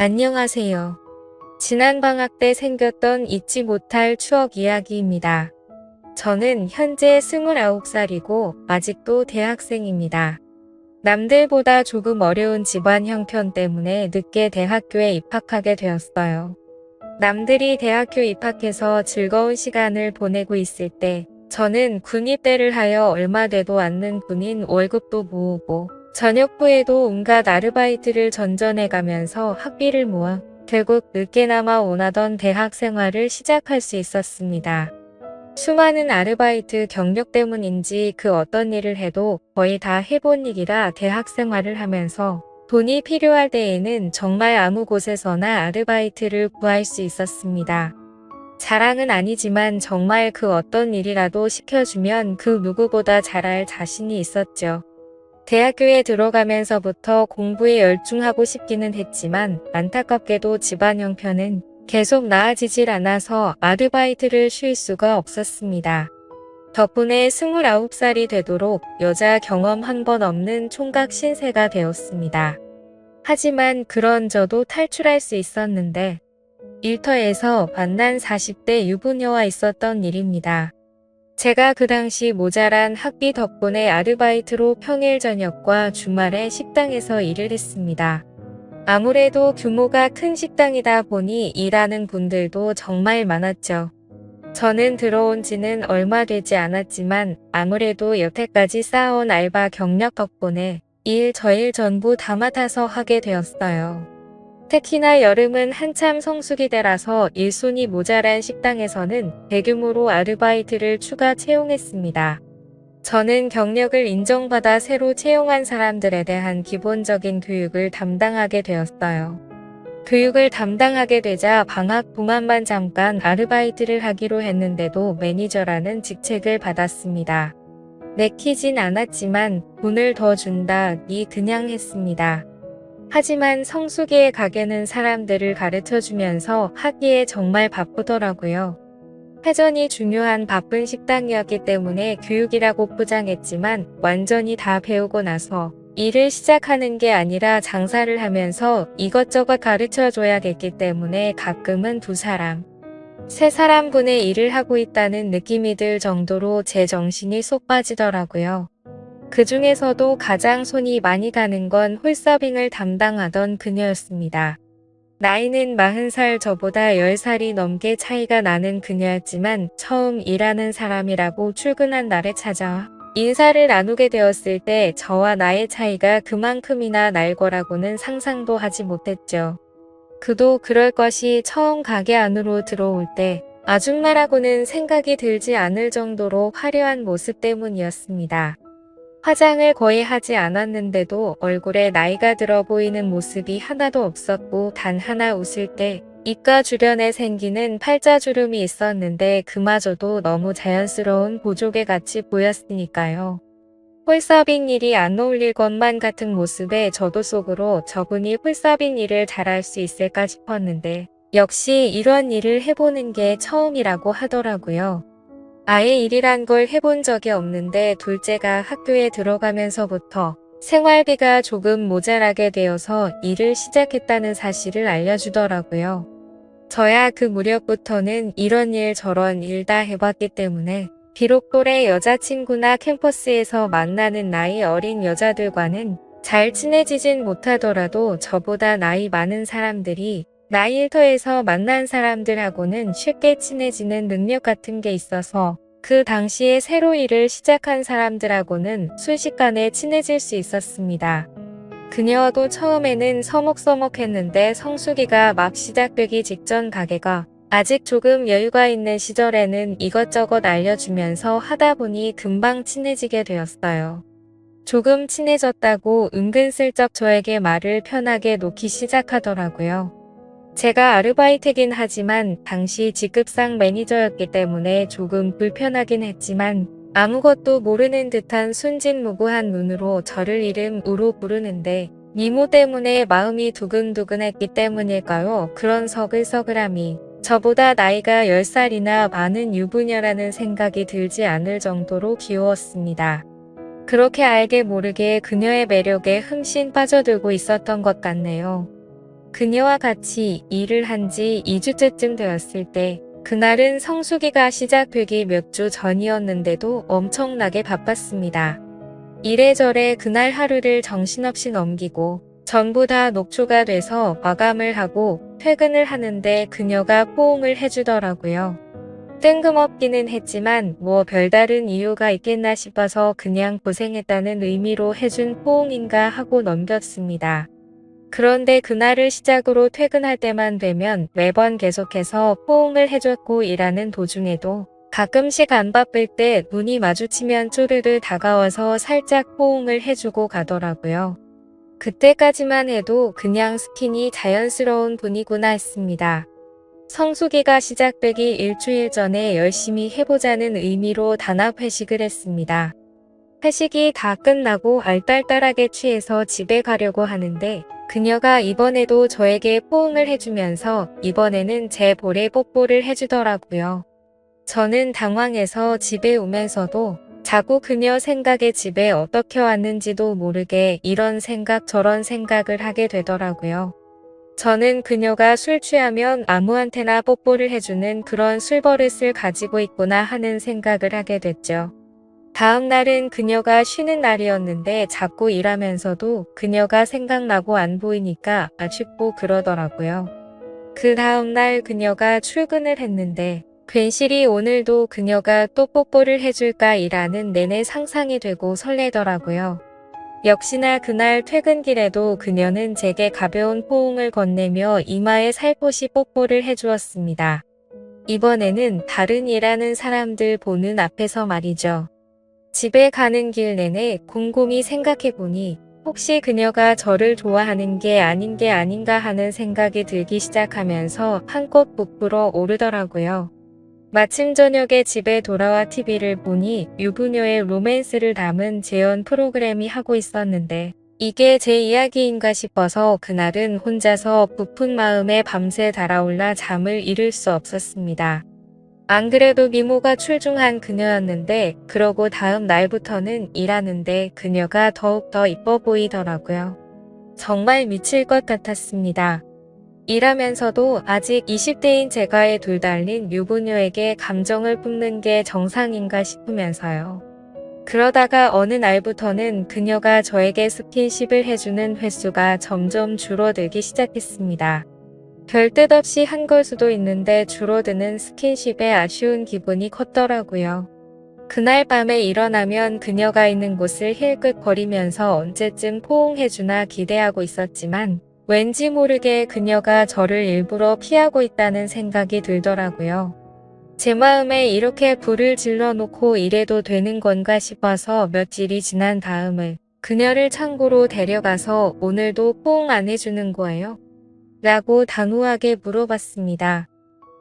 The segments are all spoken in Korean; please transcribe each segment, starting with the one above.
안녕하세요. 지난 방학 때 생겼던 잊지 못할 추억 이야기입니다. 저는 현재 29살이고 아직도 대학생입니다. 남들보다 조금 어려운 집안 형편 때문에 늦게 대학교에 입학하게 되었어요. 남들이 대학교 입학해서 즐거운 시간을 보내고 있을 때 저는 군입대를 하여 얼마 되도 않는 군인 월급도 모으고 저녁 후에도 온갖 아르바이트를 전전해가면서 학비를 모아 결국 늦게나마 원하던 대학 생활을 시작할 수 있었습니다. 수많은 아르바이트 경력 때문인지 그 어떤 일을 해도 거의 다 해본 일이라 대학 생활을 하면서 돈이 필요할 때에는 정말 아무 곳에서나 아르바이트를 구할 수 있었습니다. 자랑은 아니지만 정말 그 어떤 일이라도 시켜주면 그 누구보다 잘할 자신이 있었죠. 대학교에 들어가면서부터 공부에 열중하고 싶기는 했지만 안타깝게도 집안 형편은 계속 나아지질 않아서 아르바이트를 쉴 수가 없었습니다. 덕분에 29살이 되도록 여자 경험 한 번 없는 총각 신세가 되었습니다. 하지만 그런 저도 탈출할 수 있었는데 일터에서 만난 40대 유부녀와 있었던 일입니다. 제가 그 당시 모자란 학비 덕분에 아르바이트로 평일 저녁과 주말에 식당에서 일을 했습니다. 아무래도 규모가 큰 식당이다 보니 일하는 분들도 정말 많았죠. 저는 들어온 지는 얼마 되지 않았지만 아무래도 여태까지 쌓아온 알바 경력 덕분에 일 저일 전부 다 맡아서 하게 되었어요. 특히나 여름은 한참 성수기 때라서 일손이 모자란 식당에서는 대규모로 아르바이트를 추가 채용했습니다. 저는 경력을 인정받아 새로 채용한 사람들에 대한 기본적인 교육을 담당하게 되었어요. 교육을 담당하게 되자 방학 동안만 잠깐 아르바이트를 하기로 했는데도 매니저라는 직책을 받았습니다. 내키진 않았지만 돈을 더 준다니 그냥 했습니다. 하지만 성수기의 가게는 사람들을 가르쳐주면서 하기에 정말 바쁘더라고요. 회전이 중요한 바쁜 식당이었기 때문에 교육이라고 포장했지만 완전히 다 배우고 나서 일을 시작하는 게 아니라 장사를 하면서 이것저것 가르쳐줘야겠기 때문에 가끔은 두 사람, 세 사람분의 일을 하고 있다는 느낌이 들 정도로 제 정신이 쏙 빠지더라고요. 그 중에서도 가장 손이 많이 가는 건 홀서빙을 담당하던 그녀였습니다. 나이는 40살 저보다 10살이 넘게 차이가 나는 그녀였지만 처음 일하는 사람이라고 출근한 날에 찾아와 인사를 나누게 되었을 때 저와 나의 차이가 그만큼이나 날 거라고는 상상도 하지 못했죠. 그도 그럴 것이 처음 가게 안으로 들어올 때 아줌마라고는 생각이 들지 않을 정도로 화려한 모습 때문이었습니다. 화장을 거의 하지 않았는데도 얼굴에 나이가 들어 보이는 모습이 하나도 없었고 단 하나 웃을 때 입가 주변에 생기는 팔자주름이 있었는데 그마저도 너무 자연스러운 보조개 같이 보였으니까요. 홀서빙 일이 안 어울릴 것만 같은 모습에 저도 속으로 저분이 홀서빙 일을 잘할 수 있을까 싶었는데 역시 이런 일을 해보는 게 처음이라고 하더라고요. 아예 일이란 걸 해본 적이 없는데 둘째가 학교에 들어가면서부터 생활비가 조금 모자라게 되어서 일을 시작했다는 사실을 알려주더라고요. 저야 그 무렵부터는 이런 일 저런 일 다 해봤기 때문에 비록 또래 여자친구나 캠퍼스에서 만나는 나이 어린 여자들과는 잘 친해지진 못하더라도 저보다 나이 많은 사람들이 나이 일터에서 만난 사람들하고는 쉽게 친해지는 능력 같은 게 있어서 그 당시에 새로 일을 시작한 사람들하고는 순식간에 친해질 수 있었습니다. 그녀도 처음에는 서먹서먹했는데 성수기가 막 시작되기 직전 가게가 아직 조금 여유가 있는 시절에는 이것저것 알려주면서 하다 보니 금방 친해지게 되었어요. 조금 친해졌다고 은근슬쩍 저에게 말을 편하게 놓기 시작하더라고요. 제가 아르바이트긴 하지만 당시 직급상 매니저였기 때문에 조금 불편하긴 했지만 아무것도 모르는 듯한 순진무구한 눈으로 저를 이름으로 부르는데 미모 때문에 마음이 두근두근했기 때문일까요? 그런 서글서글함이 저보다 나이가 10살이나 많은 유부녀라는 생각이 들지 않을 정도로 귀여웠습니다. 그렇게 알게 모르게 그녀의 매력에 흠씬 빠져들고 있었던 것 같네요. 그녀와 같이 일을 한 지 2주째쯤 되었을 때 그날은 성수기가 시작되기 몇 주 전이었는데도 엄청나게 바빴습니다. 이래저래 그날 하루를 정신없이 넘기고 전부 다 녹초가 돼서 마감을 하고 퇴근을 하는데 그녀가 포옹을 해주더라고요. 뜬금없기는 했지만 뭐 별다른 이유가 있겠나 싶어서 그냥 고생했다는 의미로 해준 포옹인가 하고 넘겼습니다. 그런데 그날을 시작으로 퇴근할 때만 되면 매번 계속해서 포옹을 해줬고 일하는 도중에도 가끔씩 안 바쁠 때 눈이 마주치면 쪼르르 다가와서 살짝 포옹을 해주고 가더라고요. 그때까지만 해도 그냥 스킨이 자연스러운 분이구나 했습니다. 성수기가 시작되기 일주일 전에 열심히 해보자는 의미로 단합 회식을 했습니다. 회식이 다 끝나고 알딸딸하게 취해서 집에 가려고 하는데 그녀가 이번에도 저에게 포옹을 해주면서 이번에는 제 볼에 뽀뽀를 해주더라고요. 저는 당황해서 집에 오면서도 자꾸 그녀 생각에 집에 어떻게 왔는지도 모르게 이런 생각 저런 생각을 하게 되더라고요. 저는 그녀가 술 취하면 아무한테나 뽀뽀를 해주는 그런 술버릇을 가지고 있구나 하는 생각을 하게 됐죠. 다음 날은 그녀가 쉬는 날이었는데 자꾸 일하면서도 그녀가 생각나고 안 보이니까 아쉽고 그러더라고요. 그 다음 날 그녀가 출근을 했는데 괜시리 오늘도 그녀가 또 뽀뽀를 해줄까 일하는 내내 상상이 되고 설레더라고요. 역시나 그날 퇴근길에도 그녀는 제게 가벼운 포옹을 건네며 이마에 살포시 뽀뽀를 해주었습니다. 이번에는 다른 일하는 사람들 보는 앞에서 말이죠. 집에 가는 길 내내 곰곰이 생각해보니 혹시 그녀가 저를 좋아하는 게 아닌가 하는 생각이 들기 시작하면서 한껏 부풀어 오르더라고요. 마침 저녁에 집에 돌아와 TV를 보니 유부녀의 로맨스를 담은 재연 프로그램이 하고 있었는데 이게 제 이야기인가 싶어서 그날은 혼자서 부푼 마음에 밤새 달아올라 잠을 이룰 수 없었습니다. 안 그래도 미모가 출중한 그녀였는데 그러고 다음 날부터는 일하는데 그녀가 더욱더 이뻐 보이더라고요. 정말 미칠 것 같았습니다. 일하면서도 아직 20대인 제가에 둘달린 유부녀에게 감정을 품는 게 정상인가 싶으면서요. 그러다가 어느 날부터는 그녀가 저에게 스킨십을 해주는 횟수가 점점 줄어들기 시작했습니다. 별 뜻 없이 한 걸 수도 있는데 줄어드는 스킨십에 아쉬운 기분이 컸더라고요. 그날 밤에 일어나면 그녀가 있는 곳을 힐끗거리면서 언제쯤 포옹해주나 기대하고 있었지만 왠지 모르게 그녀가 저를 일부러 피하고 있다는 생각이 들더라고요. 제 마음에 이렇게 불을 질러놓고 이래도 되는 건가 싶어서 며칠이 지난 다음을 그녀를 창고로 데려가서 오늘도 포옹 안 해주는 거예요? 라고 단호하게 물어봤습니다.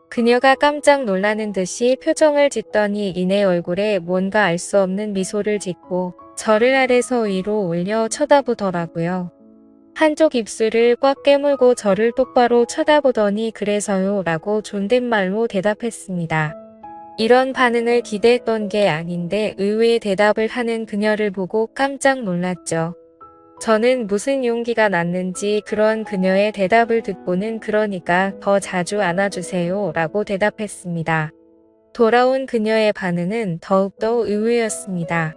그녀가 깜짝 놀라는 듯이 표정을 짓더니 이내 얼굴에 뭔가 알 수 없는 미소를 짓고 저를 아래서 위로 올려 쳐다보더라고요. 한쪽 입술을 꽉 깨물고 저를 똑바로 쳐다보더니 그래서요 라고 존댓말로 대답했습니다. 이런 반응을 기대했던 게 아닌데 의외의 대답을 하는 그녀를 보고 깜짝 놀랐죠. 저는 무슨 용기가 났는지 그런 그녀의 대답을 듣고는 그러니까 더 자주 안아주세요 라고 대답했습니다. 돌아온 그녀의 반응은 더욱더 의외였습니다.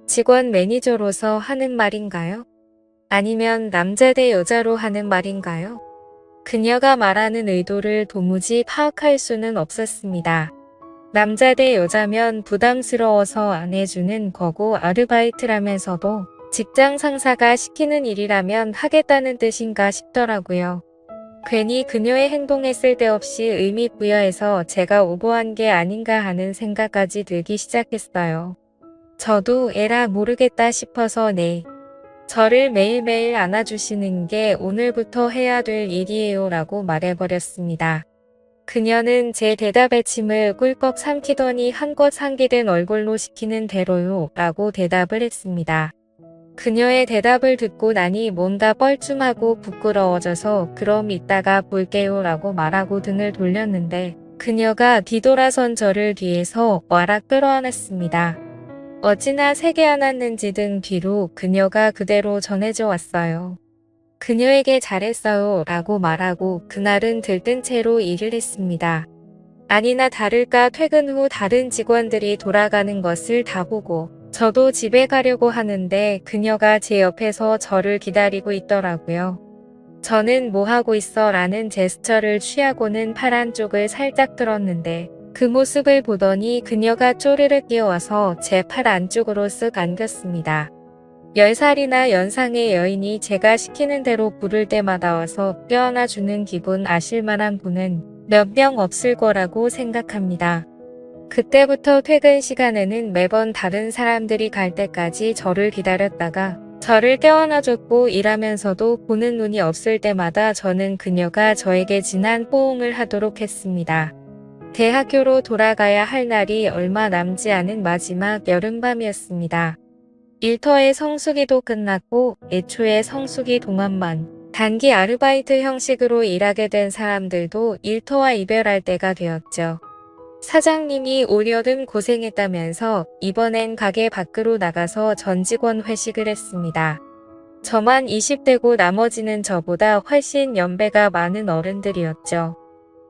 직원 매니저로서 하는 말인가요? 아니면 남자 대 여자로 하는 말인가요? 그녀가 말하는 의도를 도무지 파악할 수는 없었습니다. 남자 대 여자면 부담스러워서 안 해주는 거고 아르바이트라면서도 직장 상사가 시키는 일이라면 하겠다는 뜻인가 싶더라고요. 괜히 그녀의 행동에 쓸데없이 의미 부여해서 제가 오버한 게 아닌가 하는 생각까지 들기 시작했어요. 저도 에라 모르겠다 싶어서 네. 저를 매일매일 안아주시는 게 오늘부터 해야 될 일이에요 라고 말해버렸습니다. 그녀는 제 대답에 침을 꿀꺽 삼키더니 한껏 상기된 얼굴로 시키는 대로요 라고 대답을 했습니다. 그녀의 대답을 듣고 나니 뭔가 뻘쭘하고 부끄러워져서 그럼 이따가 볼게요 라고 말하고 등을 돌렸는데 그녀가 뒤돌아선 저를 뒤에서 와락 끌어안았습니다. 어찌나 세게 안았는지 등 뒤로 그녀가 그대로 전해져 왔어요. 그녀에게 잘했어요 라고 말하고 그날은 들뜬 채로 일을 했습니다. 아니나 다를까 퇴근 후 다른 직원들이 돌아가는 것을 다 보고 저도 집에 가려고 하는데 그녀가 제 옆에서 저를 기다리고 있더라고요. 저는 뭐 하고 있어 라는 제스처를 취하고는 팔 안쪽을 살짝 들었는데 그 모습을 보더니 그녀가 쪼르르 뛰어와서 제 팔 안쪽으로 쓱 안겼습니다. 10살이나 연상의 여인이 제가 시키는 대로 부를 때마다 와서 껴안아주는 기분 아실만한 분은 몇 명 없을 거라고 생각합니다. 그때부터 퇴근 시간에는 매번 다른 사람들이 갈 때까지 저를 기다렸다가 저를 껴안아줬고 일하면서도 보는 눈이 없을 때마다 저는 그녀가 저에게 진한 포옹을 하도록 했습니다. 대학교로 돌아가야 할 날이 얼마 남지 않은 마지막 여름밤이었습니다. 일터의 성수기도 끝났고 애초에 성수기 동안만 단기 아르바이트 형식으로 일하게 된 사람들도 일터와 이별할 때가 되었죠. 사장님이 올여름 고생했다면서 이번엔 가게 밖으로 나가서 전 직원 회식을 했습니다. 저만 20대고 나머지는 저보다 훨씬 연배가 많은 어른들이었죠.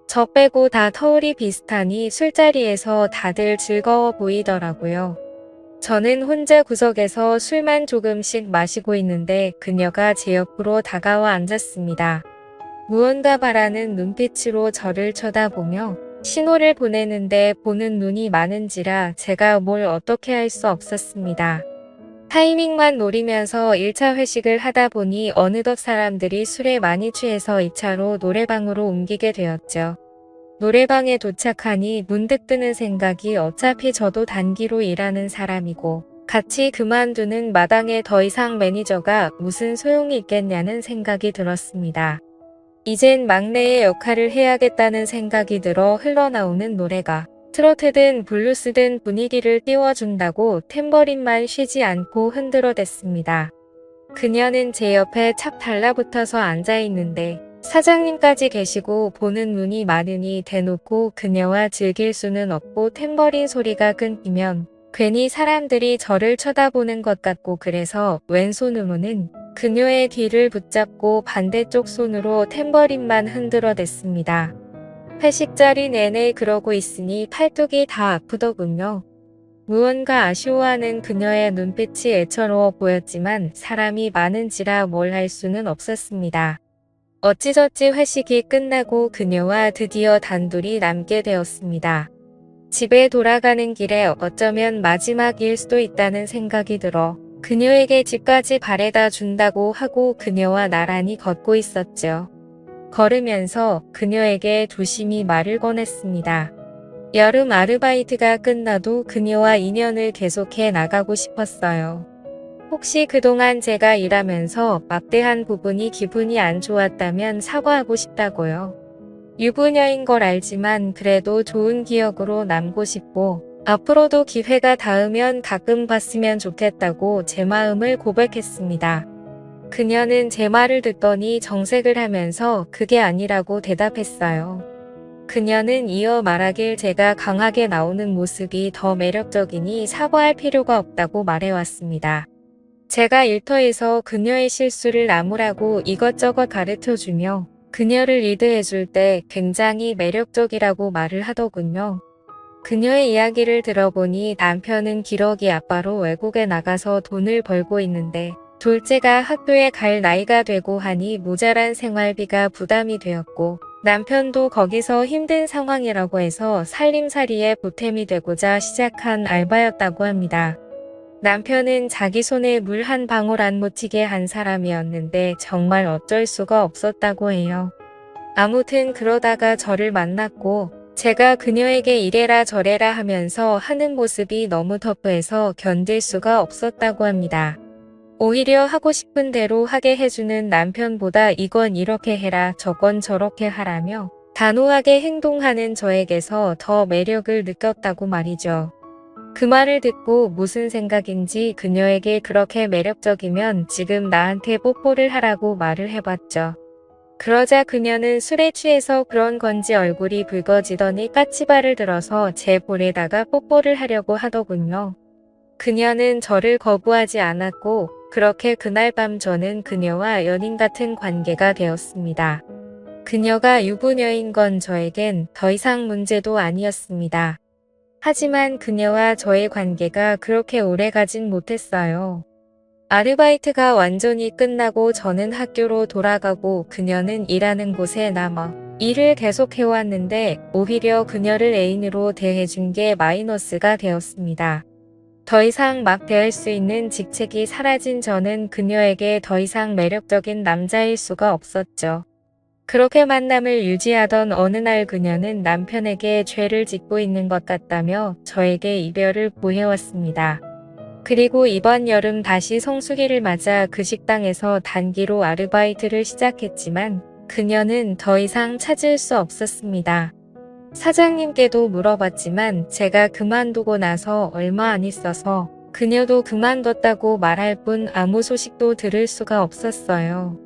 저 빼고 다 터울이 비슷하니 술자리에서 다들 즐거워 보이더라고요. 저는 혼자 구석에서 술만 조금씩 마시고 있는데 그녀가 제 옆으로 다가와 앉았습니다. 무언가 바라는 눈빛으로 저를 쳐다보며 신호를 보내는데 보는 눈이 많은지라 제가 뭘 어떻게 할 수 없었습니다. 타이밍만 노리면서 1차 회식을 하다 보니 어느덧 사람들이 술에 많이 취해서 2차로 노래방으로 옮기게 되었죠. 노래방에 도착하니 문득 드는 생각이 어차피 저도 단기로 일하는 사람이고 같이 그만두는 마당에 더 이상 매니저가 무슨 소용이 있겠냐는 생각이 들었습니다. 이젠 막내의 역할을 해야겠다는 생각이 들어 흘러나오는 노래가 트로트든 블루스든 분위기를 띄워준다고 탬버린만 쉬지 않고 흔들어댔습니다. 그녀는 제 옆에 착 달라붙어서 앉아있는데 사장님까지 계시고 보는 눈이 많으니 대놓고 그녀와 즐길 수는 없고 탬버린 소리가 끊기면 괜히 사람들이 저를 쳐다보는 것 같고 그래서 왼손으로는 그녀의 뒤를 붙잡고 반대쪽 손으로 탬버린만 흔들어댔습니다. 회식 자리 내내 그러고 있으니 팔뚝이 다 아프더군요. 무언가 아쉬워하는 그녀의 눈빛이 애처로워 보였지만 사람이 많은지라 뭘 할 수는 없었습니다. 어찌저찌 회식이 끝나고 그녀와 드디어 단둘이 남게 되었습니다. 집에 돌아가는 길에 어쩌면 마지막일 수도 있다는 생각이 들어 그녀에게 집까지 바래다 준다고 하고 그녀와 나란히 걷고 있었죠. 걸으면서 그녀에게 조심히 말을 꺼냈습니다. 여름 아르바이트가 끝나도 그녀와 인연을 계속해 나가고 싶었어요. 혹시 그동안 제가 일하면서 막대한 부분이 기분이 안 좋았다면 사과하고 싶다고요. 유부녀인 걸 알지만 그래도 좋은 기억으로 남고 싶고 앞으로도 기회가 닿으면 가끔 봤으면 좋겠다고 제 마음을 고백했습니다. 그녀는 제 말을 듣더니 정색을 하면서 그게 아니라고 대답했어요. 그녀는 이어 말하길 제가 강하게 나오는 모습이 더 매력적이니 사과할 필요가 없다고 말해왔습니다. 제가 일터에서 그녀의 실수를 나무라고 이것저것 가르쳐주며 그녀를 리드해줄 때 굉장히 매력적이라고 말을 하더군요. 그녀의 이야기를 들어보니 남편은 기러기 아빠로 외국에 나가서 돈을 벌고 있는데 둘째가 학교에 갈 나이가 되고 하니 모자란 생활비가 부담이 되었고 남편도 거기서 힘든 상황이라고 해서 살림살이에 보탬이 되고자 시작한 알바였다고 합니다. 남편은 자기 손에 물 한 방울 안 묻히게 한 사람이었는데 정말 어쩔 수가 없었다고 해요. 아무튼 그러다가 저를 만났고 제가 그녀에게 이래라 저래라 하면서 하는 모습이 너무 터프해서 견딜 수가 없었다고 합니다. 오히려 하고 싶은 대로 하게 해주는 남편보다 이건 이렇게 해라 저건 저렇게 하라며 단호하게 행동하는 저에게서 더 매력을 느꼈다고 말이죠. 그 말을 듣고 무슨 생각인지 그녀에게 그렇게 매력적이면 지금 나한테 뽀뽀를 하라고 말을 해봤죠. 그러자 그녀는 술에 취해서 그런 건지 얼굴이 붉어지더니 까치발을 들어서 제 볼에다가 뽀뽀를 하려고 하더군요. 그녀는 저를 거부하지 않았고 그렇게 그날 밤 저는 그녀와 연인 같은 관계가 되었습니다. 그녀가 유부녀인 건 저에겐 더 이상 문제도 아니었습니다. 하지만 그녀와 저의 관계가 그렇게 오래 가진 못했어요. 아르바이트가 완전히 끝나고 저는 학교로 돌아가고 그녀는 일하는 곳에 남아 일을 계속 해왔는데 오히려 그녀를 애인으로 대해준 게 마이너스가 되었습니다. 더 이상 막 대할 수 있는 직책이 사라진 저는 그녀에게 더 이상 매력적인 남자일 수가 없었죠. 그렇게 만남을 유지하던 어느 날 그녀는 남편에게 죄를 짓고 있는 것 같다며 저에게 이별을 고해왔습니다. 그리고 이번 여름 다시 성수기를 맞아 그 식당에서 단기로 아르바이트를 시작했지만 그녀는 더 이상 찾을 수 없었습니다. 사장님께도 물어봤지만 제가 그만두고 나서 얼마 안 있어서 그녀도 그만뒀다고 말할 뿐 아무 소식도 들을 수가 없었어요.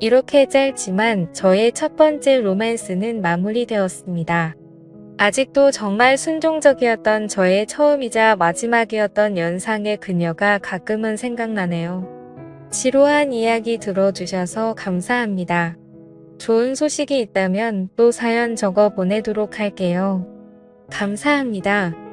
이렇게 짧지만 저의 첫 번째 로맨스는 마무리되었습니다. 아직도 정말 순종적이었던 저의 처음이자 마지막이었던 연상의 그녀가 가끔은 생각나네요. 지루한 이야기 들어주셔서 감사합니다. 좋은 소식이 있다면 또 사연 적어 보내도록 할게요. 감사합니다.